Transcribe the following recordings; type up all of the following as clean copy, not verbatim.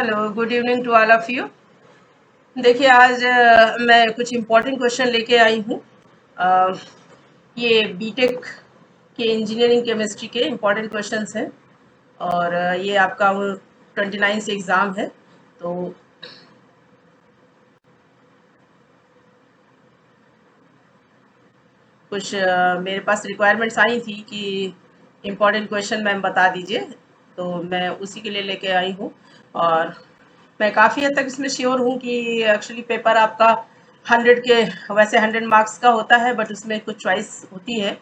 Hello, good evening to all of you. देखिए आज मैं कुछ इम्पोर्टेंट क्वेश्चन लेके आई हूँ। अ, ये बीटेक के इंजीनियरिंग केमिस्ट्री के इम्पोर्टेंट क्वेश्चंस हैं और ये आपका वो 29 से एग्ज़ाम है। तो कुछ मेरे पास रिक्वायरमेंट्स आई थी कि इम्पोर्टेंट क्वेश्चन मैम बता दीजिए, तो मैं उसी के लिए लेके आई हूँ। और मैं काफ़ी हद तक इसमें श्योर हूँ कि एक्चुअली पेपर आपका 100 के, वैसे 100 मार्क्स का होता है बट उसमें कुछ चॉइस होती है,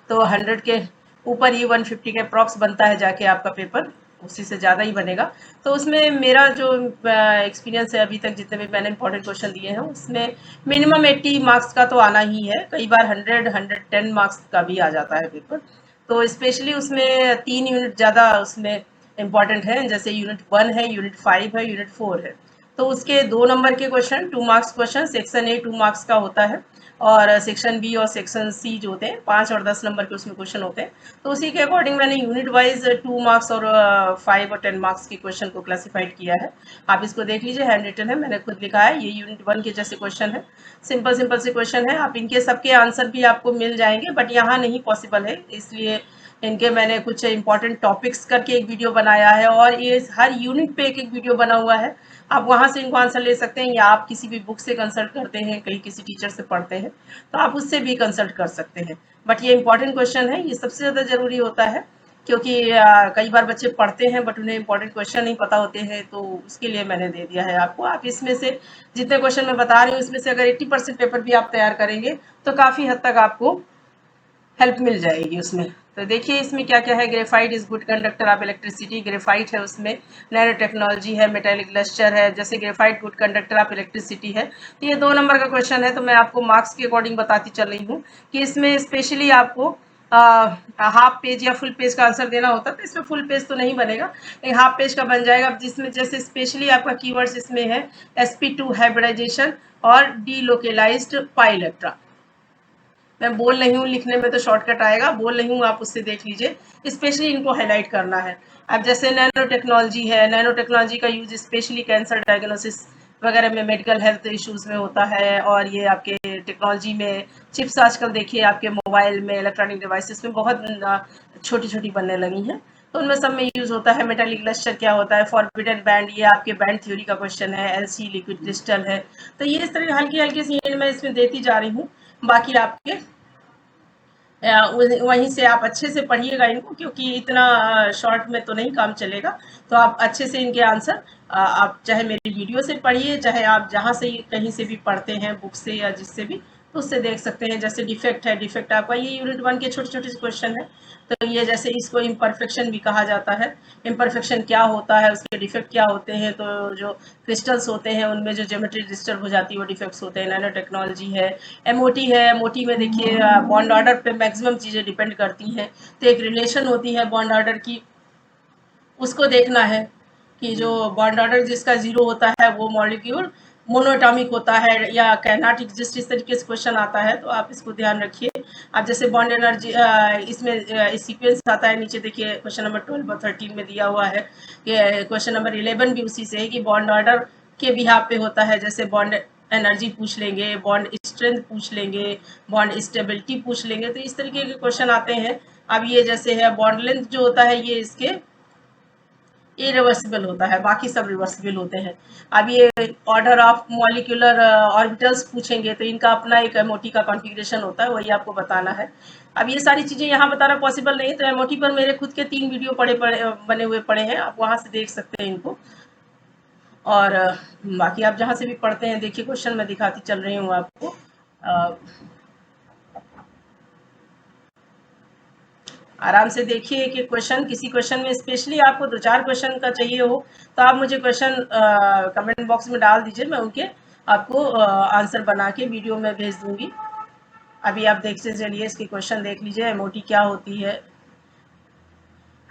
तो 100 के ऊपर ही 150 के अप्रॉक्स बनता है जाके आपका पेपर, उसी से ज़्यादा ही बनेगा। तो उसमें मेरा जो एक्सपीरियंस है अभी तक, जितने भी मैंने इंपॉर्टेंट क्वेश्चन दिए हैं उसमें मिनिमम 80 मार्क्स का तो आना ही है, कई बार 110 मार्क्स का भी आ जाता है पेपर। तो स्पेशली उसमें 3 यूनिट ज़्यादा उसमें इम्पॉर्टेंट है, जैसे यूनिट 1 है, यूनिट 5 है, यूनिट 4 है। तो उसके 2 नंबर के question, 2 marks question, section A 2 marks का होता है और सेक्शन बी और सेक्शन सी जो होते हैं 5 और 10 नंबर के उसमें क्वेश्चन होते हैं। तो उसी के अकॉर्डिंग मैंने यूनिट वाइज 2 मार्क्स और 5 और 10 मार्क्स के क्वेश्चन को क्लासिफाइड किया है। आप इसको देख लीजिए, हैंड रिटन है, मैंने खुद लिखा है। ये यूनिट 1 के जैसे क्वेश्चन है, सिंपल सिंपल से क्वेश्चन है। आप इनके सबके आंसर भी आपको मिल जाएंगे बट यहाँ नहीं पॉसिबल है, इसलिए इनके मैंने कुछ इंपॉर्टेंट टॉपिक्स करके एक वीडियो बनाया है और ये हर यूनिट पे एक एक वीडियो बना हुआ है। आप वहाँ से इनको आंसर ले सकते हैं या आप किसी भी बुक से कंसल्ट करते हैं, कहीं किसी टीचर से पढ़ते हैं तो आप उससे भी कंसल्ट कर सकते हैं। बट ये इंपॉर्टेंट क्वेश्चन है, ये सबसे ज़्यादा ज़रूरी होता है क्योंकि कई बार बच्चे पढ़ते हैं बट उन्हें इंपॉर्टेंट क्वेश्चन नहीं पता होते हैं, तो उसके लिए मैंने दे दिया है आपको। आप इसमें से जितने क्वेश्चन मैं बता रही हूँ इसमें से अगर 80% पेपर भी आप तैयार करेंगे तो काफ़ी हद तक आपको हेल्प मिल जाएगी उसमें। तो देखिए इसमें क्या क्या है। Graphite is good conductor of electricity, graphite है उसमें। नैनो टेक्नोलॉजी है, मेटेलिक लस्टर है। जैसे graphite good conductor of electricity है तो ये 2 नंबर का क्वेश्चन है, तो मैं आपको मार्क्स के अकॉर्डिंग बताती चल रही हूँ कि इसमें स्पेशली आपको हाफ पेज या फुल पेज का आंसर देना होता है, तो इसमें फुल पेज तो नहीं बनेगा, लेकिन हाफ पेज का बन जाएगा, जिसमें जैसे स्पेशली आपका कीवर्ड्स इसमें है sp2 हाइब्रिडाइजेशन और डीलोकेलाइज्ड पाई इलेक्ट्रा। मैं बोल रही हूँ, लिखने में तो शॉर्टकट आएगा, बोल रही हूँ, आप उससे देख लीजिए। स्पेशली इनको हाईलाइट करना है। अब जैसे नैनो टेक्नोलॉजी है, नैनो टेक्नोलॉजी का यूज स्पेशली कैंसर डायग्नोसिस वगैरह में, मेडिकल हेल्थ इश्यूज में होता है। और ये आपके टेक्नोलॉजी में चिप्स आजकल देखिए आपके मोबाइल में, इलेक्ट्रॉनिक डिवाइसेस में बहुत छोटी छोटी बनने लगी हैं, तो उनमें सब में यूज होता है। मेटालिक लस्टर क्या होता है, फॉरबिडन बैंड, ये आपके बैंड थ्योरी का क्वेश्चन है। एलसी लिक्विड क्रिस्टल है। तो ये इस तरह हल्की हल्की सी मैं इसमें देती जा रही हूँ। बाकी आपके वहीं से आप अच्छे से पढ़िएगा इनको, क्योंकि इतना शॉर्ट में तो नहीं काम चलेगा। तो आप अच्छे से इनके आंसर आप चाहे मेरी वीडियो से पढ़िए, चाहे आप जहाँ से कहीं से भी पढ़ते हैं, बुक से या जिससे भी, तो उससे देख सकते हैं। जैसे डिफेक्ट है, डिफेक्ट आपका ये यूनिट 1 के छोटे छोटे क्वेश्चन है। तो ये जैसे इसको इम्परफेक्शन भी कहा जाता है। इम्परफेक्शन क्या होता है, उसके डिफेक्ट क्या होते हैं, तो जो क्रिस्टल्स होते हैं उनमें जो ज्योमेट्री डिस्टर्ब हो जाती है वो डिफेक्ट्स होते हैं। नैनो टेक्नोलॉजी है। एमओटी है, एमओटी में देखिए बॉन्ड ऑर्डर पे मैक्सिमम चीज़ें डिपेंड करती हैं। तो एक रिलेशन होती है बॉन्ड ऑर्डर की, उसको देखना है कि जो बॉन्ड ऑर्डर जिसका 0 होता है वो मॉलिक्यूल मोनोएटॉमिक होता है या कैन नॉट एग्जिस्ट, इस तरीके से क्वेश्चन आता है, तो आप इसको ध्यान रखिए। आप जैसे बॉन्ड एनर्जी इसमें सीक्वेंस आता है, नीचे देखिए क्वेश्चन नंबर 12 और 13 में दिया हुआ है कि क्वेश्चन नंबर 11 भी उसी से है कि बॉन्ड ऑर्डर के बिहाफ पे होता है। जैसे बॉन्ड एनर्जी पूछ लेंगे, बॉन्ड स्ट्रेंथ पूछ लेंगे, बॉन्ड स्टेबिलिटी पूछ लेंगे, तो इस तरीके के क्वेश्चन आते हैं। अब ये जैसे है बॉन्ड लेंथ जो होता है ये इसके इरिवर्सिबल होता है, बाकी सब रिवर्सिबल होते हैं। अब ये ऑर्डर ऑफ मॉलिक्यूलर ऑर्बिटल्स पूछेंगे तो इनका अपना एक एमओटी का कॉन्फ़िगरेशन होता है, वही आपको बताना है। अब ये सारी चीज़ें यहाँ बताना पॉसिबल नहीं, तो एमओटी पर मेरे खुद के 3 वीडियो बने हुए पड़े हैं, आप वहाँ से देख सकते हैं इनको। और बाकी आप जहाँ से भी पढ़ते हैं देखिए, क्वेश्चन मैं दिखाती चल रही हूँ आपको। आराम से देखिए कि क्वेश्चन, किसी क्वेश्चन में स्पेशली आपको 2-4 क्वेश्चन का चाहिए हो तो आप मुझे क्वेश्चन कमेंट बॉक्स में डाल दीजिए, मैं उनके आपको आंसर बना के वीडियो में भेज दूंगी। अभी आप देखते चलिए, इसके क्वेश्चन देख लीजिए। एमओटी क्या होती है,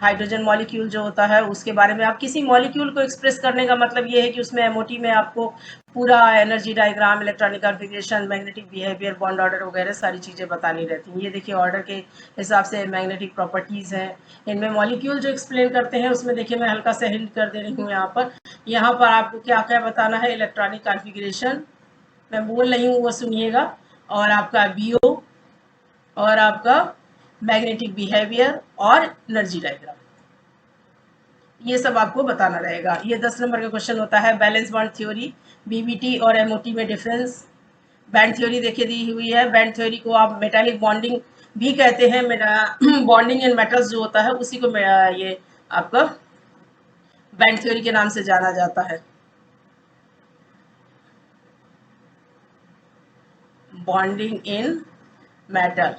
हाइड्रोजन मॉलिक्यूल जो होता है उसके बारे में, आप किसी मॉलिक्यूल को एक्सप्रेस करने का मतलब ये है कि उसमें एमओटी में आपको पूरा energy diagram, electronic configuration, magnetic behaviour, bond order वगैरह सारी चीज़ें बतानी रहती हैं। ये देखिए ऑर्डर के हिसाब से मैग्नेटिक प्रॉपर्टीज़ हैं, इनमें मॉलिक्यूल जो एक्सप्लेन करते हैं उसमें देखिए मैं हल्का सा हिंट कर दे रही हूँ यहाँ पर आपको क्या क्या बताना है। इलेक्ट्रॉनिक कॉन्फ़िगरेशन मैं बोल रही हूँ वो सुनिएगा, और आपका बीओ, और आपका मैग्नेटिक बिहेवियर और एनर्जी डायग्राम, ये सब आपको बताना रहेगा। ये 10 नंबर का क्वेश्चन होता है। बैलेंस बॉन्ड थ्योरी, बीबीटी और एमओटी में डिफरेंस। बैंड थ्योरी देखिए दी हुई है। बैंड थ्योरी को आप मेटालिक बॉन्डिंग भी कहते हैं। बॉन्डिंग इन मेटल्स जो होता है उसी को ये आपका बैंड थ्योरी के नाम से जाना जाता है। Bonding in metal,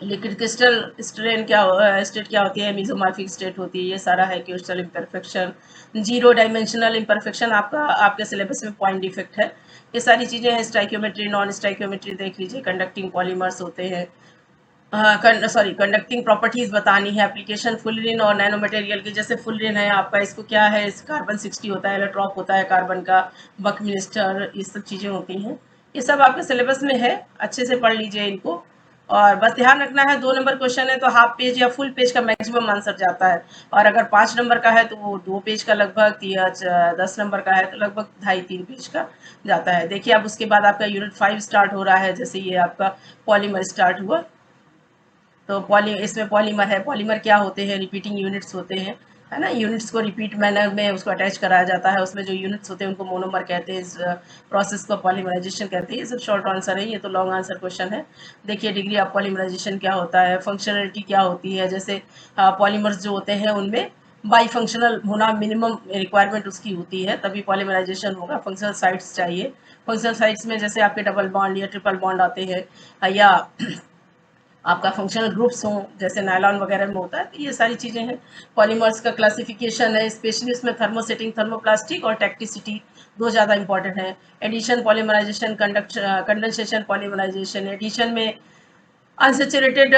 liquid crystal state क्या होती है, मेसोमॉर्फिक स्टेट होती है। ये सारा है crystal imperfection, zero dimensional imperfection आपके सिलेबस में पॉइंट डिफेक्ट है। ये सारी चीजें हैं। स्टाइक्योमेट्री, नॉन स्टाइक्योमेट्री देख लीजिए। कंडक्टिंग पॉलीमर्स होते हैं, कंडक्टिंग प्रॉपर्टीज बतानी है। एप्लीकेशन फुल रिन और नैनो मटेरियल की, जैसे फुल रिन है आपका, इसको क्या है, इस कार्बन 60 होता है, एलोट्रॉप होता है कार्बन का, बकमिनिस्टर, ये सब चीजें होती हैं। ये सब आपके सिलेबस में है, अच्छे से पढ़ लीजिए इनको। और बस ध्यान रखना है 2 नंबर क्वेश्चन है तो हाफ पेज या फुल पेज का मैक्सिमम आंसर जाता है, और अगर 5 नंबर का है तो वो 2 पेज का लगभग, या 10 नंबर का है तो लगभग 2.5-3 पेज का जाता है। देखिए अब उसके बाद आपका यूनिट 5 स्टार्ट हो रहा है। जैसे ये आपका पॉलीमर स्टार्ट हुआ, तो इसमें पॉलीमर है। पॉलीमर क्या होते हैं, रिपीटिंग यूनिट्स होते हैं, है ना। यूनिट्स को रिपीट मैनर में उसको अटैच कराया जाता है, उसमें जो यूनिट्स होते हैं उनको मोनोमर कहते हैं। इस प्रोसेस को पॉलीमराइजेशन कहते हैं। ये सब शॉर्ट आंसर है, ये तो लॉन्ग आंसर क्वेश्चन है। देखिए डिग्री ऑफ पॉलीमराइजेशन क्या होता है, फंक्शनलिटी क्या होती है। जैसे पॉलीमर्स जो होते हैं उनमें बाई फंक्शनल होना मिनिमम रिक्वायरमेंट उसकी होती है, तभी पॉलीमराइजेशन होगा। फंक्शनल साइट्स चाहिए। फंक्शनल साइट्स में जैसे आपके डबल बॉन्ड या ट्रिपल बॉन्ड आते हैं, या आपका फंक्शनल ग्रुप्स हों, जैसे नायलॉन वगैरह में होता है। तो ये सारी चीज़ें हैं। पॉलीमर्स का क्लासिफिकेशन है, स्पेशली उसमें थर्मोसेटिंग, थर्मोप्लास्टिक और टेक्टिसिटी, दो ज़्यादा इंपॉर्टेंट है। Addition polymerization, condensation polymerization. Addition में अनसेचुरेटेड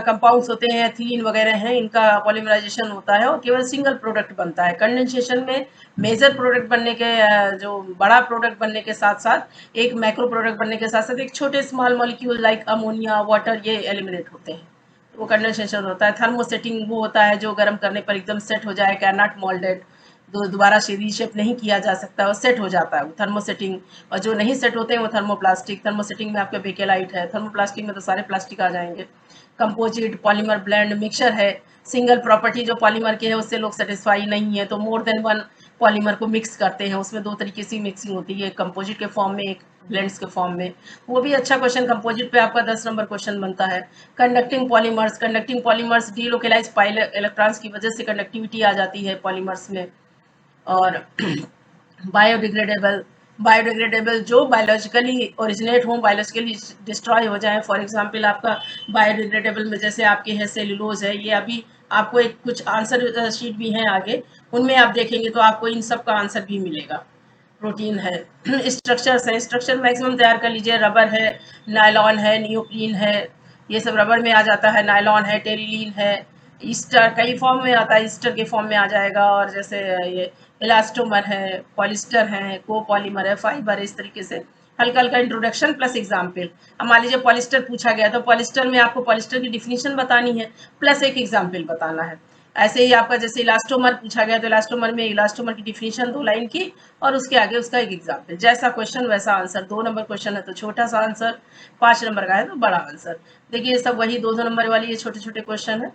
कंपाउंड्स होते हैं, एथिलीन वगैरह हैं, इनका पॉलीमराइजेशन होता है और केवल सिंगल प्रोडक्ट बनता है। कंडेंसेशन में मेजर प्रोडक्ट बनने के जो बड़ा प्रोडक्ट बनने के साथ साथ, एक मैक्रो प्रोडक्ट बनने के साथ साथ एक छोटे small molecule like ammonia, water, ये एलिमिनेट होते हैं, वो कंडेंसेशन होता है। थर्मोसेटिंग वो होता है जो गर्म करने पर एकदम सेट हो जाए, कैन नॉट मोल्डेड, दोबारा से रीशेप नहीं किया जा सकता, वो सेट हो जाता है, वो थर्मोसेटिंग। और जो नहीं सेट होते हैं वो थर्मोप्लास्टिक। थर्मोसेटिंग में आपका बेकेलाइट है, थर्मोप्लास्टिक में तो सारे प्लास्टिक आ जाएंगे। कंपोजिट, पॉलीमर ब्लेंड, मिक्सचर है। सिंगल प्रॉपर्टी जो पॉलीमर की है उससे लोग सेटिस्फाई नहीं है, तो मोर देन वन पॉलीमर को मिक्स करते हैं। उसमें 2 तरीके से मिक्सिंग होती है, कंपोजिट के फॉर्म में, एक ब्लेंड्स के फॉर्म में। वो भी अच्छा क्वेश्चन, कंपोजिट पे आपका 10 नंबर क्वेश्चन बनता है। कंडक्टिंग पॉलीमर्स डीलोकेलाइज इलेक्ट्रॉन्स की वजह से कंडक्टिविटी आ जाती है पॉलीमर्स में। और बायोडिग्रेडेबल, जो बायोलॉजिकली ओरिजिनेट हो, बायोलॉजिकली डिस्ट्रॉय हो जाए। फॉर एग्जांपल आपका बायोडिग्रेडेबल में जैसे आपके है सेल्यूलोज है। ये अभी आपको एक कुछ आंसर शीट भी हैं आगे, उनमें आप देखेंगे तो आपको इन सब का आंसर भी मिलेगा। प्रोटीन है। स्ट्रक्चर्स है, स्ट्रक्चर मैक्सिमम तैयार कर लीजिए। रबर है, नायलॉन है, नियोप्रीन है, ये सब रबर में आ जाता है। नायलॉन है, टेरिलीन है, ईस्टर कई फॉर्म में आता है, ईस्टर के फॉर्म में आ जाएगा। और जैसे ये इलास्टोमर है, पॉलिस्टर है, कोपॉलीमर है, फाइबर है, इस तरीके से हल्का हल्का इंट्रोडक्शन प्लस एग्जाम्पल। अब मान लीजिए पॉलिस्टर पूछा गया तो पॉलिस्टर में आपको पॉलिस्टर की डिफिनीशन बतानी है प्लस एक एग्जाम्पल बताना है। ऐसे ही आपका जैसे इलास्टोमर पूछा गया तो इलास्टोमर में इलास्टोमर की डिफिनीशन 2 लाइन की, और उसके आगे उसका एक एग्जाम्पल। जैसा क्वेश्चन वैसा आंसर। 2 नंबर क्वेश्चन है तो छोटा सा आंसर, 5 नंबर का है तो बड़ा आंसर। देखिए सब वही 2-2 नंबर वाली ये छोटे छोटे क्वेश्चन है।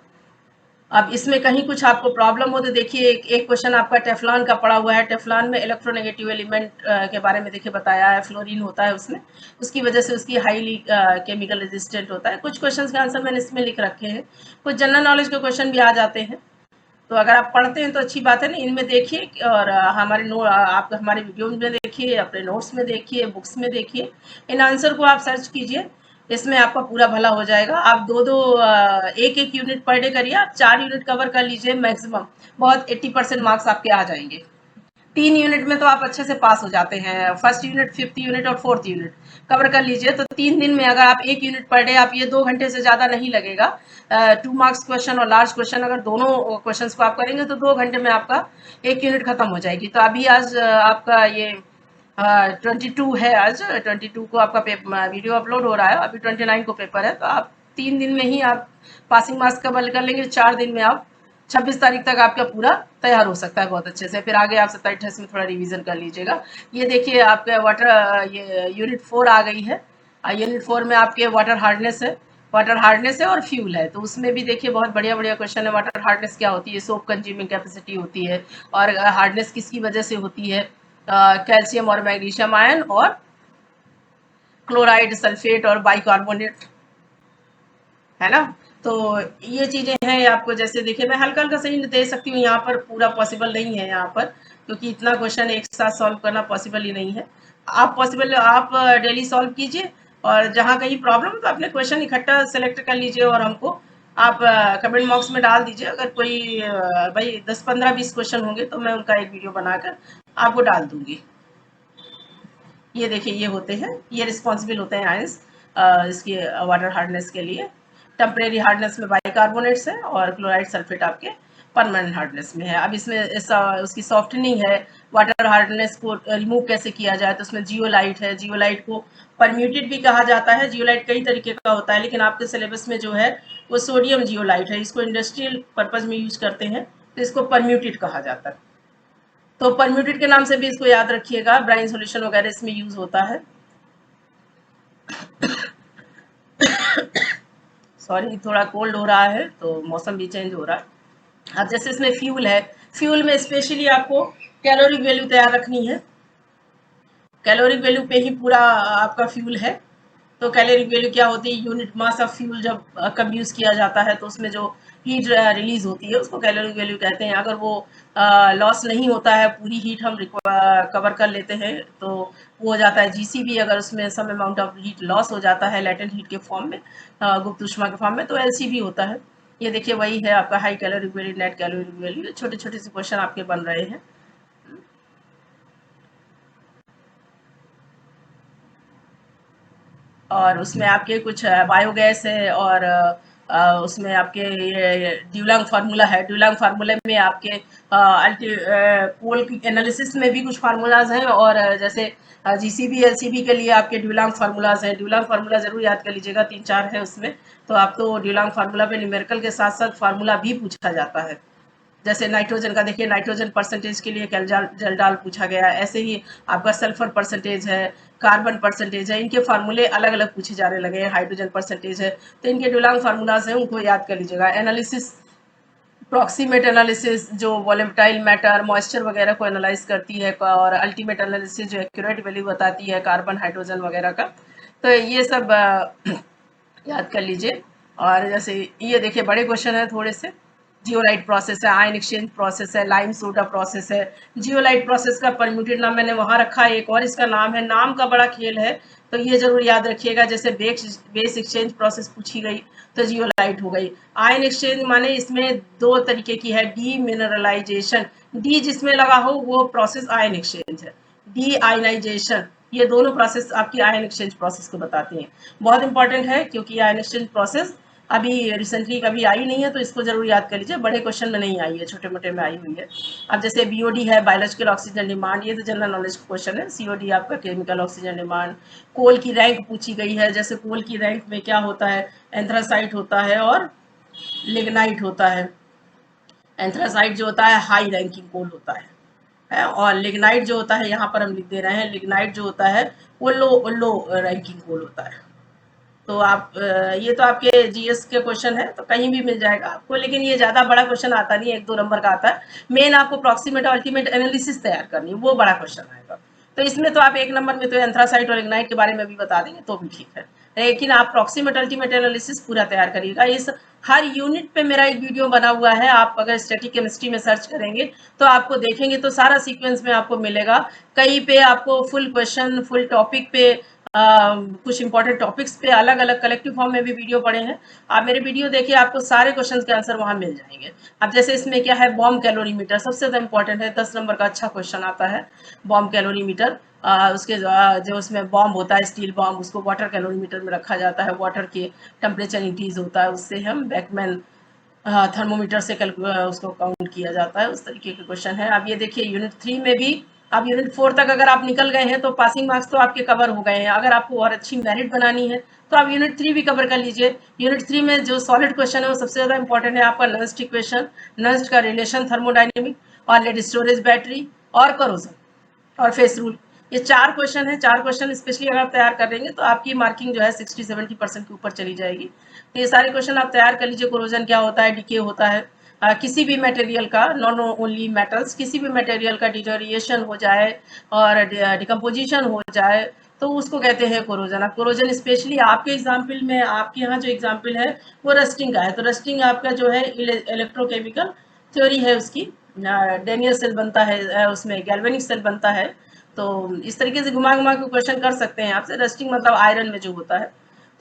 अब इसमें कहीं कुछ आपको प्रॉब्लम हो तो देखिए एक क्वेश्चन आपका टेफ्लॉन का पड़ा हुआ है। टेफ्लॉन में इलेक्ट्रोनेगेटिव एलिमेंट के बारे में देखिए बताया है, फ्लोरीन होता है उसमें, उसकी वजह से उसकी हाईली केमिकल रेजिस्टेंट होता है। कुछ क्वेश्चंस के आंसर मैंने इसमें लिख रखे हैं, कुछ जनरल नॉलेज के क्वेश्चन भी आ जाते हैं। तो अगर आप पढ़ते हैं तो अच्छी बात है ना, इनमें देखिए। और आप हमारे वीडियो में देखिए, अपने नोट्स में देखिए, बुक्स में देखिए, इन आंसर को आप सर्च कीजिए, इसमें आपका पूरा भला हो जाएगा। आप 2-2 एक-एक यूनिट पर डे करिए, आप 4 यूनिट कवर कर लीजिए मैक्सिमम, बहुत 80% मार्क्स आपके आ जाएंगे। 3 यूनिट में तो आप अच्छे से पास हो जाते हैं। फर्स्ट यूनिट, 5th यूनिट और 4th यूनिट कवर कर लीजिए तो 3 दिन में अगर आप 1 यूनिट पर डे, आप ये 2 घंटे से ज़्यादा नहीं लगेगा। 2 मार्क्स क्वेश्चन और लार्ज क्वेश्चन अगर दोनों क्वेश्चंस को आप करेंगे तो 2 घंटे में आपका 1 यूनिट खत्म हो जाएगी। तो अभी आज आपका ये 22 है, आज 22 को आपका वीडियो अपलोड हो रहा है, अभी 29 को पेपर है, तो आप 3 दिन में ही आप पासिंग मार्क्स कवर कर लेंगे। 4 दिन में आप 26 तारीख तक आपका पूरा तैयार हो सकता है बहुत अच्छे से। फिर आगे आप 27-28 में थोड़ा रिवीजन कर लीजिएगा। ये देखिए आपके वाटर, ये यूनिट 4 आ गई है। यूनिट 4 में आपके वाटर हार्डनेस है, वाटर हार्डनेस है और फ्यूल है। तो उसमें भी देखिए बहुत बढ़िया बढ़िया क्वेश्चन है। वाटर हार्डनेस क्या होती है, सोप कंज्यूमिंग कैपेसिटी होती है, और हार्डनेस किसकी वजह से होती है, कैल्शियम और मैग्नीशियम आयन और क्लोराइड, सल्फेट और बाइकार्बोनेट, है ना। तो ये चीजें हैं आपको, जैसे देखिए मैं हल्का हल्का सही दे सकती हूँ, यहाँ पर पूरा पॉसिबल नहीं है यहाँ पर, क्योंकि इतना क्वेश्चन एक साथ सॉल्व करना पॉसिबल ही नहीं है। आप डेली सॉल्व कीजिए, और जहाँ कहीं प्रॉब्लम तो अपने क्वेश्चन इकट्ठा सेलेक्ट कर लीजिए और हमको आप कमेंट बॉक्स में डाल दीजिए। अगर कोई भाई 10-15-20 क्वेश्चन होंगे तो मैं उनका एक वीडियो बनाकर आपको डाल दूंगी। ये देखिए ये होते हैं, ये रिस्पॉन्सिबल होते हैं आयंस इसकी वाटर हार्डनेस के लिए। टेम्परेरी हार्डनेस में बाइकार्बोनेट्स है और क्लोराइड सल्फेट आपके परमानेंट हार्डनेस में है। अब इसमें उसकी सॉफ्टनिंग है, वाटर हार्डनेस को रिमूव कैसे किया जाए, तो उसमें जियोलाइट है। जियोलाइट को परम्यूटेड भी कहा जाता है। जियोलाइट कई तरीके का होता है, लेकिन आपके सिलेबस में जो है वो सोडियम जियोलाइट है। इसको इंडस्ट्रियल पर्पज में यूज करते हैं, तो इसको परम्यूटेड कहा जाता है। तो परम्यूटेड के नाम से भी इसको याद रखिएगा। ब्राइन सॉल्यूशन वगैरह इसमें यूज होता है। सॉरी, थोड़ा कोल्ड हो रहा है तो मौसम भी चेंज हो रहा है। अब जैसे इसमें फ्यूल है, फ्यूल में स्पेशली आपको कैलोरिक वैल्यू तैयार रखनी है। कैलोरिक वैल्यू पे ही पूरा आपका फ्यूल है। तो कैलोरिक वैल्यू क्या होती है, यूनिट मास ऑफ फ्यूल जब कब यूज किया जाता है तो उसमें जो हीट रिलीज होती है उसको कैलोरिक वैल्यू कहते हैं। अगर वो लॉस नहीं होता है, पूरी हीट हम कवर कर लेते हैं, तो वो हो जाता है जीसीबी। अगर उसमें some amount of heat loss हो जाता है लेटेंट हीट के फॉर्म में, गुप्त ऊष्मा के फॉर्म में, तो एलसीबी होता है। ये देखिए वही है आपका high caloric value, net caloric value. छोटे छोटे से क्वेश्चन आपके बन रहे हैं। और उसमें आपके कुछ बायोगैस है, और उसमें आपके ये ड्यूलांग फार्मूला है। ड्यूलांग फार्मूले में आपके कोल की एनालिसिस में भी कुछ फार्मूलाज हैं, और जैसे जीसीबी एलसीबी के लिए आपके ड्यूलांग फार्मूलाज हैं। ड्यूलांग फार्मूला जरूर याद कर लीजिएगा, 3-4 है उसमें। तो आप तो ड्यूलांग फार्मूला पे न्यूमेरिकल के साथ साथ फार्मूला भी पूछा जाता है। जैसे नाइट्रोजन का देखिए, नाइट्रोजन परसेंटेज के लिए जलडाल पूछा गया। ऐसे ही आपका सल्फर परसेंटेज है, कार्बन परसेंटेज है, इनके फार्मूले अलग अलग पूछे जाने लगे हैं। हाइड्रोजन परसेंटेज है, तो इनके डुलांग फार्मूलाज हैं, उनको याद कर लीजिएगा। एनालिसिस, प्रॉक्सीमेट एनालिसिस जो वॉलेटाइल मैटर, मॉइस्चर वगैरह को एनालाइज करती है, और अल्टीमेट एनालिसिस जो एक्यूरेट वैल्यू बताती है कार्बन, हाइड्रोजन वगैरह का। तो ये सब याद कर लीजिए। और जैसे ये देखिए बड़े क्वेश्चन है थोड़े से। जियोलाइट प्रोसेस है, आयन एक्सचेंज प्रोसेस है, लाइम सोडा प्रोसेस है। जियोलाइट प्रोसेस का परम्यूटेड नाम मैंने वहां रखा है, एक और इसका नाम है। नाम का बड़ा खेल है, तो ये जरूर याद रखिएगा। जैसे बेस एक्सचेंज प्रोसेस पूछी गई तो जियोलाइट हो गई। आयन एक्सचेंज माने इसमें 2 तरीके की है, डी मिनरलाइजेशन, डी जिसमें लगा हो वो प्रोसेस आयन एक्सचेंज है। डी आयनाइजेशन, ये दोनों प्रोसेस आपकी आयन एक्सचेंज प्रोसेस को बताती हैं। बहुत इंपॉर्टेंट है, क्योंकि आयन एक्सचेंज प्रोसेस अभी रिसेंटली कभी आई नहीं है, तो इसको जरूर याद कर लीजिए। बड़े क्वेश्चन में नहीं आई है, छोटे मोटे में आई हुई है। अब जैसे बीओडी है, बायोलॉजिकल ऑक्सीजन डिमांड, ये तो जनरल नॉलेज क्वेश्चन है। सीओडी आपका केमिकल ऑक्सीजन डिमांड। कोल की रैंक पूछी गई है, जैसे कोल की रैंक में क्या होता है, एंथ्रासाइट होता है और लिग्नाइट होता है। एंथ्रासाइट जो होता है हाई रैंकिंग कोल होता है, और लिग्नाइट जो होता है, यहाँ पर हम लिख दे रहे हैं, लिग्नाइट जो होता है वो लो रैंकिंग कोल होता है। तो आप ये तो आपके जीएस के क्वेश्चन है, तो कहीं भी मिल जाएगा आपको, लेकिन ये ज्यादा बड़ा क्वेश्चन आता नहीं है, 1-2 नंबर का आता है। मेन आपको प्रॉक्सीमेट और अल्टीमेट एनालिसिस तैयार करनी है, वो बड़ा क्वेश्चन आएगा। तो इसमें तो आप 1 नंबर में तो एंथ्रासाइट और इग्नाइट के बारे में भी बता देंगे तो भी ठीक है, लेकिन आप प्रॉक्सीमेट अल्टीमेट एनालिसिस पूरा तैयार करिएगा। इस हर यूनिट पे मेरा एक वीडियो बना हुआ है, आप अगर स्टैटिक केमिस्ट्री में सर्च करेंगे तो आपको देखेंगे तो सारा सीक्वेंस में आपको मिलेगा। कहीं पे आपको फुल क्वेश्चन, फुल टॉपिक पे कुछ इंपॉर्टेंट टॉपिक्स पे अलग अलग कलेक्टिव फॉर्म में भी वीडियो पड़े हैं। आप मेरे वीडियो देखिए, आपको सारे क्वेश्चंस के आंसर वहां मिल जाएंगे। अब जैसे इसमें क्या है, बॉम्ब कैलोरीमीटर सबसे ज्यादा इंपॉर्टेंट है, 10 नंबर का अच्छा क्वेश्चन आता है बॉम्ब कैलोरीमीटर। उसके जो उसमें बॉम्ब होता है स्टील बॉम्ब, उसको वाटर कैलोरीमीटर में रखा जाता है, वाटर के टेम्परेचर इंक्रीज होता है, उससे हम बैकमैन थर्मोमीटर से उसको काउंट किया जाता है। उस तरीके के क्वेश्चन है। अब ये देखिए यूनिट 3 में भी, अब यूनिट 4 तक अगर आप निकल गए हैं तो पासिंग मार्क्स तो आपके कवर हो गए हैं। अगर आपको और अच्छी मेरिट बनानी है तो आप यूनिट 3 भी कवर कर लीजिए। यूनिट 3 में जो सॉलिड क्वेश्चन है वो सबसे ज्यादा इंपॉर्टेंट है आपका नस्ट इक्वेशन, नस्ट का रिलेशन थर्मोडाइनेमिक, और लेड स्टोरेज बैटरी, और करोजन, और फेस रूल। ये 4 क्वेश्चन है। 4 क्वेश्चन स्पेशली अगर आप तैयार कर लेंगे तो आपकी मार्किंग जो है 60-70% के ऊपर चली जाएगी। तो ये सारे क्वेश्चन आप तैयार कर लीजिए। कोरोजन क्या होता है, डिके होता है, किसी भी मटेरियल का, नॉन ओनली मेटल्स, किसी भी मटेरियल का डिटोरिएशन हो जाए और डिकम्पोजिशन हो जाए तो उसको कहते हैं कोरोजन। अब कोरोजन स्पेशली आपके एग्जाम्पल में, आपके यहाँ जो एग्जाम्पल है वो रस्टिंग का है, तो रस्टिंग आपका जो है इलेक्ट्रोकेमिकल थ्योरी है उसकी, डेनियल सेल बनता है, उसमें गैल्वेनिक सेल बनता है। तो इस तरीके से घुमा घुमा के क्वेश्चन कर सकते हैं आपसे। रस्टिंग मतलब आयरन में जो होता है,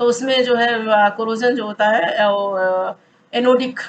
तो उसमें जो है कोरोजन जो होता है वो एनोडिक,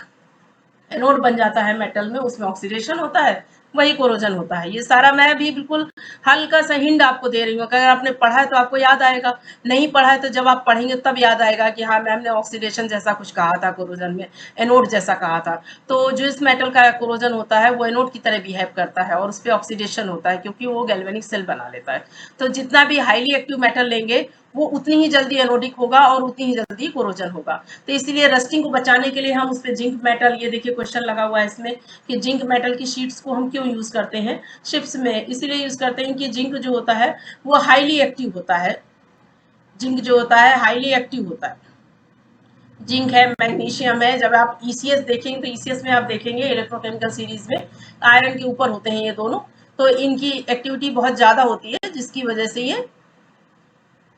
एनोड बन जाता है मेटल में, उसमें ऑक्सीडेशन होता है, वही कोरोजन होता है। ये सारा मैं भी बिल्कुल हल्का सा हिंट आपको दे रही हूँ। अगर आपने पढ़ा है तो आपको याद आएगा, नहीं पढ़ा है तो जब आप पढ़ेंगे तब याद आएगा कि हाँ मैम ने ऑक्सीडेशन जैसा कुछ कहा था कोरोजन में, एनोड जैसा कहा था। तो जो इस मेटल का कोरोजन होता है वो एनोड की तरह बिहेव करता है और उस पर ऑक्सीडेशन होता है क्योंकि वो गैल्वेनिक सेल बना लेता है। तो जितना भी हाईली एक्टिव मेटल लेंगे वो उतनी ही जल्दी एनोडिक होगा और उतनी ही जल्दी कोरोजन होगा। तो इसीलिए रस्टिंग को बचाने के लिए हम उस पर जिंक मेटल, ये देखिए क्वेश्चन लगा हुआ है इसमें कि जिंक मेटल की शीट्स को हम क्यों यूज करते हैं शिप्स में, इसीलिए यूज करते हैं कि जिंक जो होता है वो हाईली एक्टिव होता है। जिंक जो होता है हाईली एक्टिव होता है। जिंक है, मैग्नीशियम है। जब आप ईसीएस देखेंगे तो ईसीएस में आप देखेंगे इलेक्ट्रोकेमिकल सीरीज में आयरन के ऊपर होते हैं ये दोनों, तो इनकी एक्टिविटी बहुत ज्यादा होती है जिसकी वजह से ये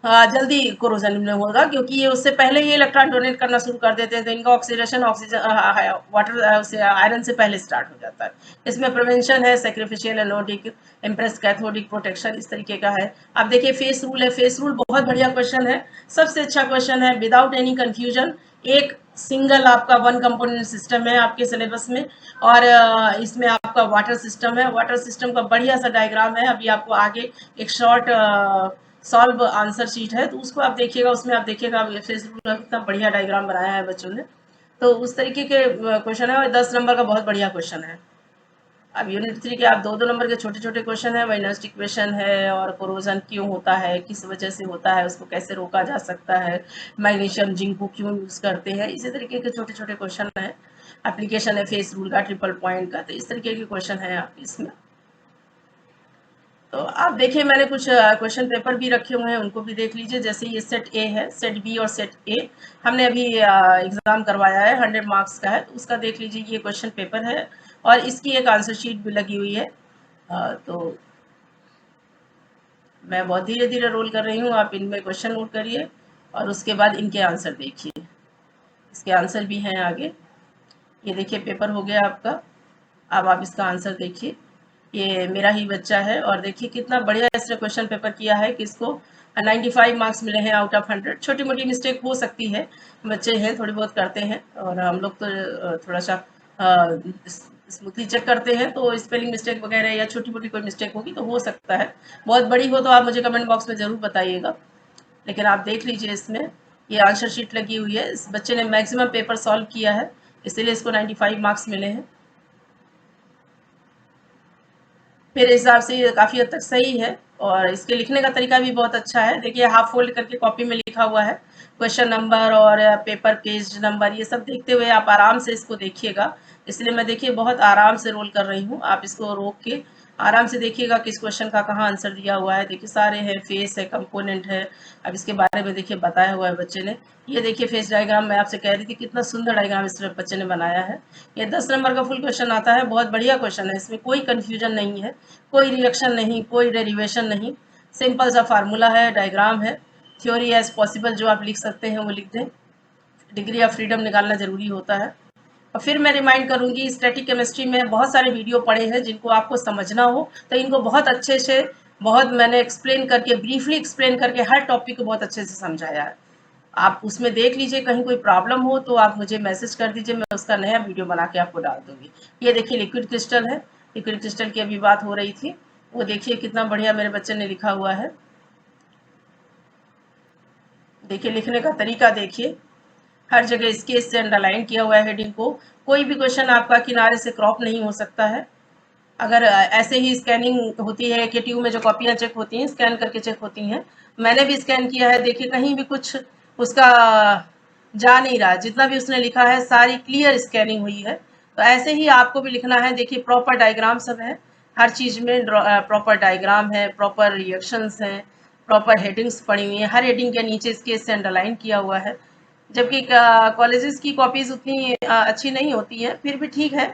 जल्दी कोरोजन में होगा, क्योंकि ये उससे पहले ही इलेक्ट्रॉन डोनेट करना शुरू कर देते हैं, तो इनका ऑक्सीडेशन ऑक्सीजन वाटर से आयरन से पहले स्टार्ट हो जाता है। इसमें प्रिवेंशन है, सेक्रिफिशियल एनोडिक, इम्प्रेस कैथोडिक प्रोटेक्शन, इस तरीके का है। अब देखिए फेस रूल है। फेस रूल बहुत बढ़िया क्वेश्चन है, सबसे अच्छा क्वेश्चन है, विदाउट एनी कंफ्यूजन। एक सिंगल आपका वन कंपोनेंट सिस्टम है आपके सिलेबस में, और इसमें आपका वाटर सिस्टम है। वाटर सिस्टम का बढ़िया सा डायग्राम है, अभी आपको आगे एक शॉर्ट सॉल्व आंसर शीट है तो उसको आप देखिएगा, उसमें आप देखिएगा फेसबुक का कितना बढ़िया डायग्राम बनाया है बच्चों ने। तो उस तरीके के क्वेश्चन है और 10 नंबर का बहुत बढ़िया क्वेश्चन है। अब यूनिट 3 के आप 2-2 नंबर के छोटे छोटे क्वेश्चन है, वाइनस्ट इक्वेशन है, और कोरोजन क्यों होता है, किस वजह से होता है, उसको कैसे रोका जा सकता है, मैग्नीशियम जिंक को क्यों यूज करते हैं, इसी तरीके के छोटे छोटे क्वेश्चन है। एप्लीकेशन है फेस रूल का, ट्रिपल पॉइंट का, तो इस तरीके के क्वेश्चन है आप इसमें। तो आप देखिए मैंने कुछ क्वेश्चन पेपर भी रखे हुए हैं, उनको भी देख लीजिए। जैसे ये सेट ए है, सेट बी और सेट ए हमने अभी एग्जाम करवाया है, 100 मार्क्स का है, तो उसका देख लीजिए। ये क्वेश्चन पेपर है और इसकी एक आंसर शीट भी लगी हुई है। तो मैं बहुत धीरे धीरे रोल कर रही हूँ, आप इनमें क्वेश्चन नोट करिए और उसके बाद इनके आंसर देखिए। इसके आंसर भी हैं आगे। ये देखिए पेपर हो गया आपका, अब आप इसका आंसर देखिए। ये मेरा ही बच्चा है और देखिए कितना बढ़िया इसने क्वेश्चन पेपर किया है कि इसको 95 मार्क्स मिले हैं आउट ऑफ 100। छोटी मोटी मिस्टेक हो सकती है, बच्चे हैं थोड़ी बहुत करते हैं, और हम लोग तो थोड़ा सा स्मूथली चेक करते हैं, तो स्पेलिंग मिस्टेक वगैरह या छोटी मोटी कोई मिस्टेक होगी तो हो सकता है। बहुत बड़ी हो तो आप मुझे कमेंट बॉक्स में ज़रूर बताइएगा। लेकिन आप देख लीजिए इसमें ये आंसर शीट लगी हुई है, इस बच्चे ने मैक्सिमम पेपर सॉल्व किया है, इसीलिए इसको 95 मार्क्स मिले हैं। मेरे हिसाब से ये काफ़ी हद तक सही है और इसके लिखने का तरीका भी बहुत अच्छा है। देखिए हाफ फोल्ड करके कॉपी में लिखा हुआ है, क्वेश्चन नंबर और पेपर पेज नंबर ये सब देखते हुए आप आराम से इसको देखिएगा। इसलिए मैं देखिए बहुत आराम से रोल कर रही हूँ, आप इसको रोक के आराम से देखिएगा किस क्वेश्चन का कहाँ आंसर दिया हुआ है। देखिए सारे हैं, फेस है, कंपोनेंट है, अब इसके बारे में देखिए बताया हुआ है बच्चे ने। ये देखिए फेस डायग्राम, मैं आपसे कह रही थी कितना सुंदर डायग्राम इस बच्चे ने बनाया है। ये 10 नंबर का फुल क्वेश्चन आता है, बहुत बढ़िया क्वेश्चन है, इसमें कोई कन्फ्यूजन नहीं है, कोई रिएक्शन नहीं, कोई डेरिवेशन नहीं, सिंपल सा फार्मूला है, डायग्राम है। थ्योरी एज पॉसिबल जो आप लिख सकते हैं वो लिख दें। डिग्री ऑफ फ्रीडम निकालना जरूरी होता है। और फिर मैं रिमाइंड करूंगी, स्टैटिक केमिस्ट्री में बहुत सारे वीडियो पड़े हैं, जिनको आपको समझना हो तो इनको बहुत अच्छे से बहुत मैंने एक्सप्लेन करके, ब्रीफली एक्सप्लेन करके हर टॉपिक को बहुत अच्छे से समझाया है। आप उसमें देख लीजिए, कहीं कोई प्रॉब्लम हो तो आप मुझे मैसेज कर दीजिए, मैं उसका नया वीडियो बना के आपको डाल दूंगी। ये देखिए लिक्विड क्रिस्टल है, लिक्विड क्रिस्टल की अभी बात हो रही थी। वो देखिए कितना बढ़िया मेरे बच्चे ने लिखा हुआ है। देखिए लिखने का तरीका देखिए, हर जगह स्केच से अंडरलाइन किया हुआ है हेडिंग को। कोई भी क्वेश्चन आपका किनारे से क्रॉप नहीं हो सकता है। अगर ऐसे ही स्कैनिंग होती है केटीयू में, जो कॉपियां चेक होती हैं स्कैन करके चेक होती हैं, मैंने भी स्कैन किया है। देखिए कहीं भी कुछ उसका जा नहीं रहा, जितना भी उसने लिखा है सारी क्लियर स्कैनिंग हुई है। तो ऐसे ही आपको भी लिखना है। देखिए प्रॉपर डायग्राम सब है, हर चीज में प्रॉपर डायग्राम है, प्रॉपर रिएक्शंस हैं, प्रॉपर हेडिंग्स पड़ी हुई है, हर हेडिंग के नीचे स्केच से अंडरलाइन किया हुआ है। जबकि कॉलेजेस की कॉपीज उतनी अच्छी नहीं होती हैं, फिर भी ठीक है,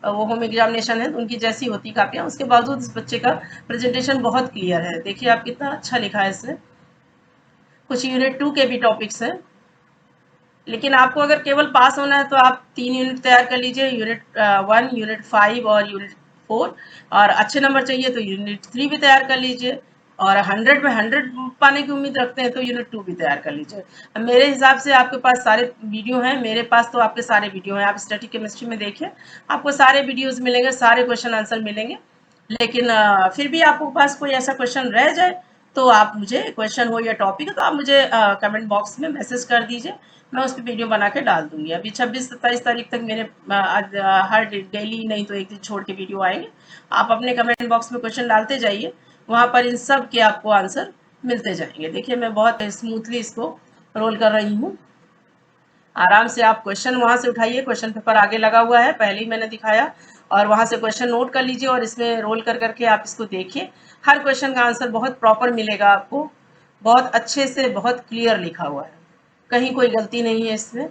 वो होम एग्जामिनेशन है तो उनकी जैसी होती कापियाँ, उसके बावजूद इस बच्चे का प्रेजेंटेशन बहुत क्लियर है। देखिए आप कितना अच्छा लिखा है इसने। कुछ यूनिट 2 के भी टॉपिक्स हैं, लेकिन आपको अगर केवल पास होना है तो आप 3 यूनिट तैयार कर लीजिए, यूनिट 1, यूनिट 5 और यूनिट 4। और अच्छे नंबर चाहिए तो यूनिट 3 भी तैयार कर लीजिए। और 100 में 100 पाने की उम्मीद रखते हैं तो यूनिट 2 भी तैयार कर लीजिए। मेरे हिसाब से आपके पास सारे वीडियो हैं, मेरे पास तो आपके सारे वीडियो हैं। आप स्टैटिक केमिस्ट्री में देखिए, आपको सारे वीडियोज मिलेंगे, सारे क्वेश्चन आंसर मिलेंगे। लेकिन फिर भी आपके पास कोई ऐसा क्वेश्चन रह जाए तो आप मुझे, क्वेश्चन हो या टॉपिक तो आप मुझे कमेंट बॉक्स में मैसेज कर दीजिए, मैं उस पर वीडियो बना के डाल दूंगी। अभी 26-27 तारीख तक मेरे आज हर डेली नहीं तो एक दिन छोड़ के वीडियो आएंगे। आप अपने कमेंट बॉक्स में क्वेश्चन डालते जाइए, वहाँ पर इन सब के आपको आंसर मिलते जाएंगे। देखिए मैं बहुत स्मूथली इसको रोल कर रही हूँ। आराम से आप क्वेश्चन वहां से उठाइए, क्वेश्चन पेपर आगे लगा हुआ है, पहले ही मैंने दिखाया, और वहां से क्वेश्चन नोट कर लीजिए और इसमें रोल कर करके आप इसको देखिए। हर क्वेश्चन का आंसर बहुत प्रॉपर मिलेगा आपको, बहुत अच्छे से, बहुत क्लियर लिखा हुआ है, कहीं कोई गलती नहीं है इसमें।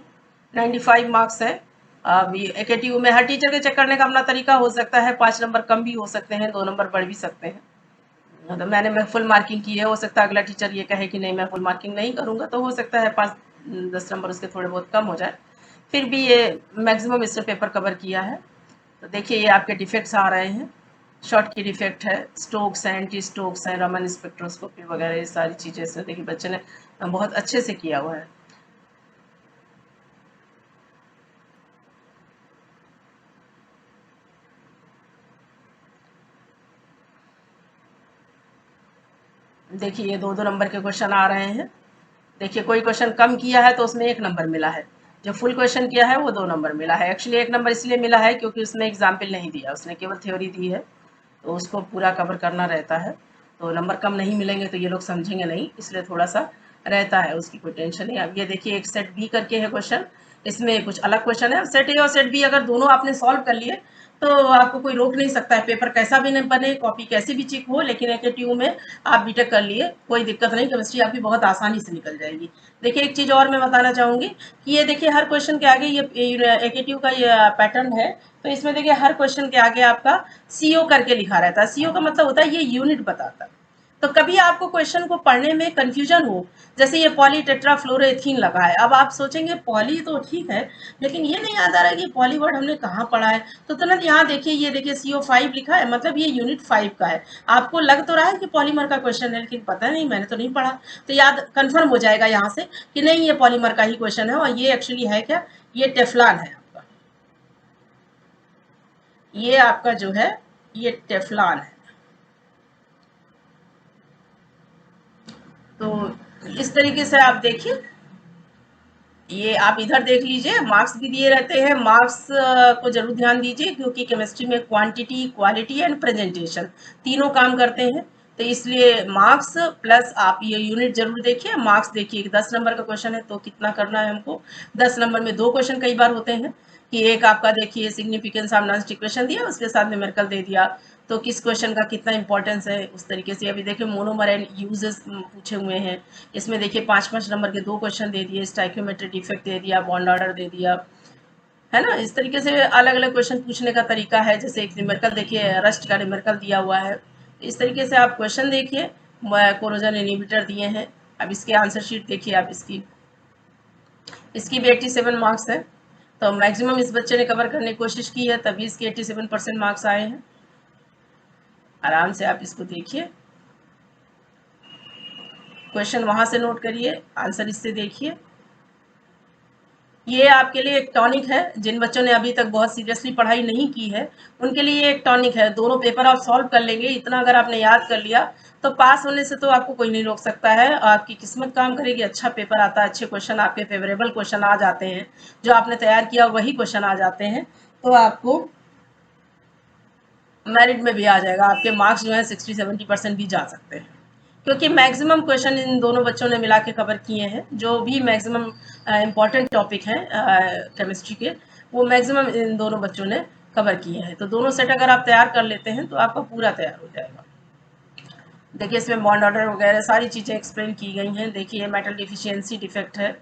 95 मार्क्स है। अब ये एकेटीयू में हर टीचर के चेक करने का अपना तरीका हो सकता है, 5 नंबर कम भी हो सकते हैं, 2 नंबर बढ़ भी सकते हैं। मतलब मैं फुल मार्किंग की है, हो सकता है अगला टीचर ये कहे कि नहीं मैं फुल मार्किंग नहीं करूंगा, तो हो सकता है 5-10 नंबर उसके थोड़े बहुत कम हो जाए। फिर भी ये मैक्सिमम इससे पेपर कवर किया है। तो देखिए ये आपके डिफेक्ट्स आ रहे हैं। शॉर्ट की डिफेक्ट है, स्टोक्स है, एंटी स्टोक्स है, रमन स्पेक्ट्रोस्कोपी वगैरह, ये सारी चीज़ें इसमें देखिए बच्चे ने बहुत अच्छे से किया हुआ है। देखिए ये 2-2 नंबर के क्वेश्चन आ रहे हैं। देखिए कोई क्वेश्चन कम किया है तो उसमें 1 नंबर मिला है, जो फुल क्वेश्चन किया है वो 2 नंबर मिला है। एक्चुअली 1 नंबर इसलिए मिला है क्योंकि उसने एग्जाम्पल नहीं दिया, उसने केवल थ्योरी दी है, तो उसको पूरा कवर करना रहता है। तो नंबर कम नहीं मिलेंगे तो ये लोग समझेंगे नहीं, इसलिए थोड़ा सा रहता है, उसकी कोई टेंशन नहीं। अब ये देखिए एक सेट बी करके है क्वेश्चन, इसमें कुछ अलग क्वेश्चन है। सेट ए और सेट बी अगर दोनों आपने सॉल्व कर लिए तो आपको कोई रोक नहीं सकता है, पेपर कैसा भी नहीं बने, कॉपी कैसी भी चेक हो, लेकिन एकेटीयू में आप बीटेक कर लिए कोई दिक्कत नहीं, केमिस्ट्री आपकी बहुत आसानी से निकल जाएगी। देखिए एक चीज और मैं बताना चाहूंगी कि ये देखिए हर क्वेश्चन के आगे, ये एकेटीयू का ये पैटर्न है, तो इसमें देखिए हर क्वेश्चन के आगे आपका सीओ करके लिखा रहता है। सीओ का मतलब होता है ये यूनिट बताता है। तो कभी आपको क्वेश्चन को पढ़ने में कंफ्यूजन हो, जैसे ये पॉली टेट्राफ्लोरोएथीन लगा है, अब आप सोचेंगे पॉली तो ठीक है, लेकिन ये नहीं याद आ रहा है कि पॉली वर्ड हमने कहाँ पढ़ा है। तो तुरंत यहाँ देखिए, ये देखिए CO5 लिखा है, मतलब ये यूनिट 5 का है। आपको लग तो रहा है कि पॉलीमर का क्वेश्चन है, लेकिन पता नहीं, मैंने तो नहीं पढ़ा। तो याद कंफर्म हो जाएगा यहाँ से कि नहीं ये पॉलीमर का ही क्वेश्चन है, और ये एक्चुअली है क्या, ये टेफ्लॉन है आपका, ये आपका जो है ये टेफ्लॉन है। तो इस तरीके से आप देखिए, ये आप इधर देख लीजिए, मार्क्स भी दिए रहते हैं। मार्क्स को जरूर ध्यान दीजिए, क्योंकि केमिस्ट्री में क्वांटिटी, क्वालिटी एंड प्रेजेंटेशन तीनों काम करते हैं। तो इसलिए मार्क्स प्लस आप ये यूनिट जरूर देखिए। मार्क्स देखिए 10 नंबर का क्वेश्चन है तो कितना करना है हमको, 10 नंबर में 2 क्वेश्चन कई बार होते हैं, कि एक आपका देखिए significance of non stick question दिया, उसके साथ न्यूमेरिकल दे दिया, तो किस क्वेश्चन का कितना इंपॉर्टेंस है उस तरीके से। अभी देखिए मोनोमर एंड यूजेस पूछे हुए हैं, इसमें देखिए 5-5 नंबर के 2 क्वेश्चन दे दिए, स्टाइक्योमेट्री डिफेक्ट दे दिया, बॉन्ड ऑर्डर दे दिया, है ना। इस तरीके से अलग अलग क्वेश्चन पूछने का तरीका है। जैसे एक न्यूमेरिकल देखिए, रस्ट का न्यूमेरिकल दिया हुआ है, इस तरीके से आप क्वेश्चन देखिए। कोरोजन इनहिबिटर दिए हैं। अब इसके आंसर शीट देखिए आप, इसकी इसकी भी 87 मार्क्स है, तो मैक्सिमम इस बच्चे ने कवर करने की कोशिश की है, तभी इसके 87% मार्क्स आए हैं। आराम से आप इसको देखिए। क्वेश्चन वहां से नोट करिए, आंसर इससे देखिए। ये आपके लिए एक टॉनिक है, जिन बच्चों ने अभी तक बहुत सीरियसली पढ़ाई नहीं की है उनके लिए ये एक टॉनिक है। दोनों पेपर आप सॉल्व कर लेंगे, इतना अगर आपने याद कर लिया तो पास होने से तो आपको कोई नहीं रोक सकता है। आपकी किस्मत काम करेगी, अच्छा पेपर आता है, अच्छे क्वेश्चन आपके फेवरेबल क्वेश्चन आ जाते हैं, जो आपने तैयार किया वही क्वेश्चन आ जाते हैं, तो आपको मेरिट में भी आ जाएगा, आपके मार्क्स जो है 60-70% भी जा सकते हैं, क्योंकि मैक्सिमम क्वेश्चन इन दोनों बच्चों ने मिला के कवर किए हैं। जो भी मैक्सिमम इम्पॉर्टेंट टॉपिक हैं केमिस्ट्री के, वो मैक्सिमम इन दोनों बच्चों ने कवर किए हैं। तो दोनों सेट अगर आप तैयार कर लेते हैं तो आपका पूरा तैयार हो जाएगा। देखिए इसमें बॉन्ड ऑर्डर वगैरह सारी चीज़ें एक्सप्लेन की गई हैं। देखिए मेटल डिफिशियंसी डिफेक्ट है,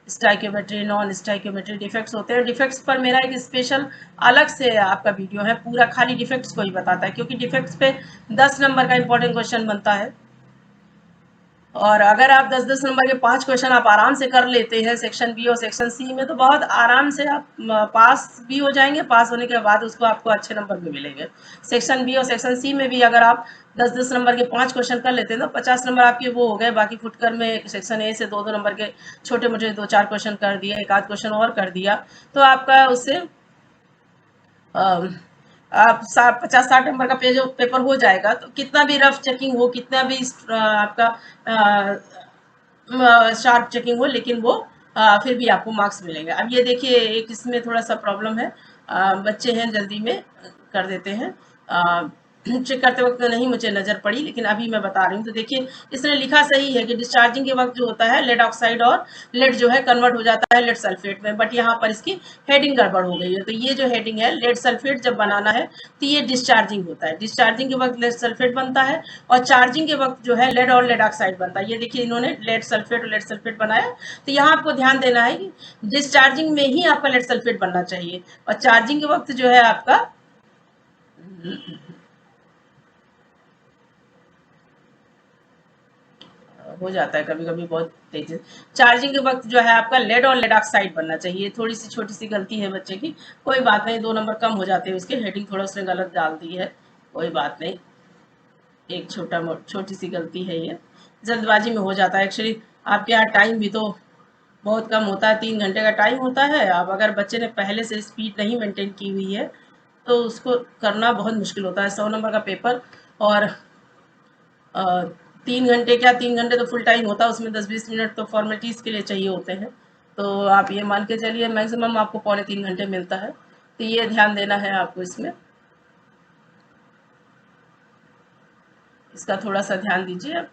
स्टाइक्योमेट्री, नॉन स्टाइक्योमेट्री डिफेक्ट्स होते हैं। डिफेक्ट्स पर मेरा एक स्पेशल अलग से आपका वीडियो है, पूरा खाली डिफेक्ट्स को ही बताता है, क्योंकि डिफेक्ट्स पे 10 नंबर का इंपॉर्टेंट क्वेश्चन बनता है। और अगर आप 10-10 नंबर के 5 क्वेश्चन आप आराम से कर लेते हैं सेक्शन बी और सेक्शन सी में, तो बहुत आराम से आप पास भी हो जाएंगे। पास होने के बाद उसको आपको अच्छे नंबर भी मिलेंगे। सेक्शन बी और सेक्शन सी में भी अगर आप 10-10 नंबर के 5 क्वेश्चन कर लेते हैं तो 50 नंबर आपके वो हो गए। बाकी फुटकर में सेक्शन ए से 2-2 नंबर के छोटे मोटे 2-4 क्वेश्चन कर दिए, एक आध क्वेश्चन और कर दिया, तो आपका उससे आप 50-60 नंबर का पेपर हो जाएगा। तो कितना भी रफ चेकिंग हो, कितना भी आपका शार्प चेकिंग हो, लेकिन वो फिर भी आपको मार्क्स मिलेंगे। अब ये देखिए एक इसमें थोड़ा सा प्रॉब्लम है, बच्चे हैं जल्दी में कर देते हैं। चेक करते वक्त तो नहीं मुझे नज़र पड़ी, लेकिन अभी मैं बता रही हूँ। तो देखिए इसने लिखा सही है कि डिस्चार्जिंग के वक्त जो होता है लेड ऑक्साइड और लेड जो है कन्वर्ट हो जाता है लेड सल्फेट में, बट यहाँ पर इसकी हेडिंग गड़बड़ हो गई है। तो ये जो हेडिंग है लेड सल्फेट जब बनाना है तो ये डिस्चार्जिंग होता है, डिस्चार्जिंग के वक्त लेड सल्फेट बनता है, और चार्जिंग के वक्त जो है लेड और लेड ऑक्साइड बनता है। ये देखिए इन्होंने लेड सल्फेट और लेड सल्फेट बनाया। तो यहाँ आपको ध्यान देना है कि डिस्चार्जिंग में ही आपका लेड सल्फेट बनना चाहिए, और चार्जिंग के वक्त जो है आपका हो जाता है कभी कभी बहुत तेज। चार्जिंग के वक्त जो है आपका लेड और लेड ऑक्साइड बनना चाहिए। थोड़ी सी छोटी सी गलती है बच्चे की, कोई बात नहीं, 2 नंबर कम हो जाते हैं उसके, हेडिंग थोड़ा उसने गलत डाल दी है, कोई बात नहीं, एक छोटी सी गलती है, ये जल्दबाजी में हो जाता है। एक्चुअली आपके यहाँ टाइम भी तो बहुत कम होता है, 3 घंटे का टाइम होता है। अब अगर बच्चे ने पहले से स्पीड नहीं मेंटेन की हुई है तो उसको करना बहुत मुश्किल होता है। 100 नंबर का पेपर, और 3 घंटे क्या, 3 घंटे तो फुल टाइम होता है, उसमें 10-20 मिनट तो फॉर्मेलिटीज़ के लिए चाहिए होते हैं। तो आप ये मान के चलिए मैक्सिमम आपको 2.25-3 घंटे मिलता है। तो ये ध्यान देना है आपको इसमें, इसका थोड़ा सा ध्यान दीजिए।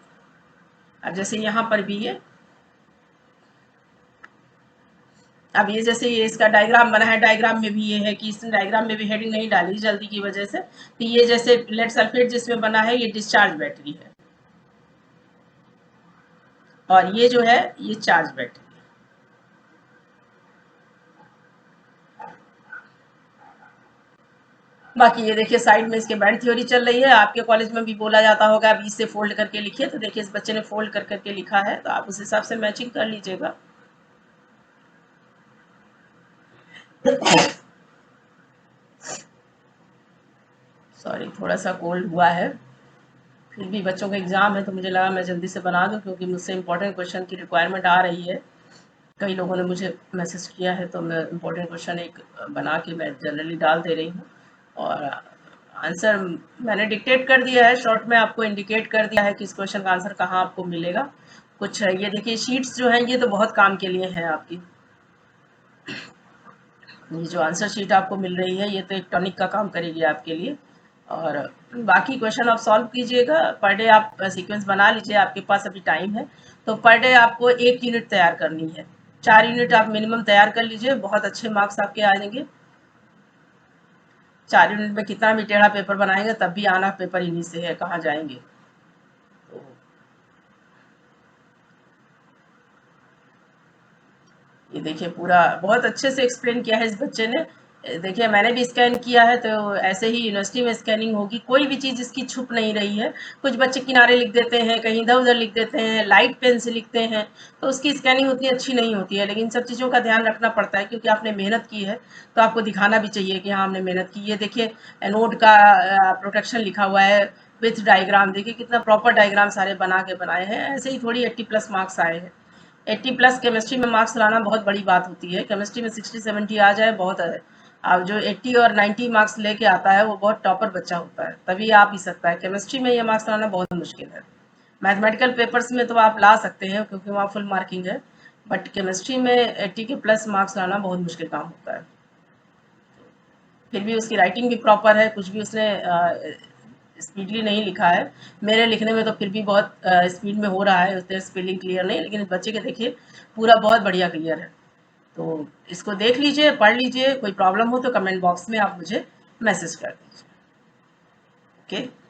अब जैसे यहाँ पर भी ये, अब ये जैसे ये इसका डायग्राम बना है, डायग्राम में भी ये है कि इस डायग्राम में भी हेडिंग नहीं डाली जल्दी की वजह से। तो ये जैसे लेड सल्फेट जिसमें बना है ये डिस्चार्ज बैटरी है, और ये जो है ये चार्ज बैटरी। बाकी ये देखिए साइड में इसके बैंड थ्योरी चल रही है। आपके कॉलेज में भी बोला जाता होगा बीच से फोल्ड करके लिखिए, तो देखिए इस बच्चे ने फोल्ड कर करके लिखा है, तो आप उस हिसाब से मैचिंग कर लीजिएगा। सॉरी, थोड़ा सा कोल्ड हुआ है, फिर भी बच्चों का एग्जाम है तो मुझे लगा मैं जल्दी से बना दूं, क्योंकि मुझसे इंपॉर्टेंट क्वेश्चन की रिक्वायरमेंट आ रही है। कई लोगों ने मुझे मैसेज किया है, तो मैं इंपॉर्टेंट क्वेश्चन एक बना के मैं जनरली डाल दे रही हूँ। और आंसर मैंने डिक्टेट कर दिया है, शॉर्ट में आपको इंडिकेट कर दिया है कि इस क्वेश्चन का आंसर कहाँ आपको मिलेगा। कुछ ये देखिए शीट्स जो हैं ये तो बहुत काम के लिए हैं आपकी। ये जो आंसर शीट आपको मिल रही है ये तो एक टॉनिक का काम करेगी आपके लिए। और बाकी क्वेश्चन आप सॉल्व कीजिएगा, पर डे आप सीक्वेंस बना लीजिए, आपके पास अभी टाइम है। तो पर डे आपको 1 यूनिट तैयार करनी है, 4 यूनिट आप मिनिमम तैयार कर लीजिए, बहुत अच्छे मार्क्स आपके आ जाएंगे। 4 यूनिट में कितना भी टेढ़ा पेपर बनाएंगे तब भी आना पेपर इन्हीं से है, कहाँ जाएंगे। तो ये देखिए पूरा बहुत अच्छे से एक्सप्लेन किया है इस बच्चे ने। देखिए मैंने भी स्कैन किया है, तो ऐसे ही यूनिवर्सिटी में स्कैनिंग होगी, कोई भी चीज़ इसकी छुप नहीं रही है। कुछ बच्चे किनारे लिख देते हैं, कहीं इधर उधर लिख देते हैं, लाइट पेन से लिखते हैं, तो उसकी स्कैनिंग उतनी अच्छी नहीं होती है। लेकिन सब चीज़ों का ध्यान रखना पड़ता है, क्योंकि आपने मेहनत की है तो आपको दिखाना भी चाहिए कि हाँ हमने मेहनत की। ये देखिए एनोड का प्रोटेक्शन लिखा हुआ है, विथ डायग्राम, देखिए कितना प्रॉपर डायग्राम सारे बना के बनाए हैं। ऐसे ही थोड़ी 80+ मार्क्स आए हैं। 80+ केमिस्ट्री में मार्क्स लाना बहुत बड़ी बात होती है। केमिस्ट्री में 60-70 आ जाए बहुत है। अब जो 80 और 90 मार्क्स लेके आता है वो बहुत टॉपर बच्चा होता है, तभी आ भी सकता है। केमिस्ट्री में ये मार्क्स लाना बहुत मुश्किल है। मैथमेटिकल पेपर्स में तो आप ला सकते हैं क्योंकि वहाँ फुल मार्किंग है, बट केमिस्ट्री में 80 के प्लस मार्क्स लाना बहुत मुश्किल काम होता है। फिर भी उसकी राइटिंग भी प्रॉपर है, कुछ भी उसने स्पीडली नहीं लिखा है। मेरे लिखने में तो फिर भी बहुत स्पीड में हो रहा है, उसने स्पेलिंग क्लियर नहीं, लेकिन इस बच्चे के देखिए पूरा बहुत बढ़िया क्लियर है। तो इसको देख लीजिए, पढ़ लीजिए, कोई प्रॉब्लम हो तो कमेंट बॉक्स में आप मुझे मैसेज कर दीजिए। ओके।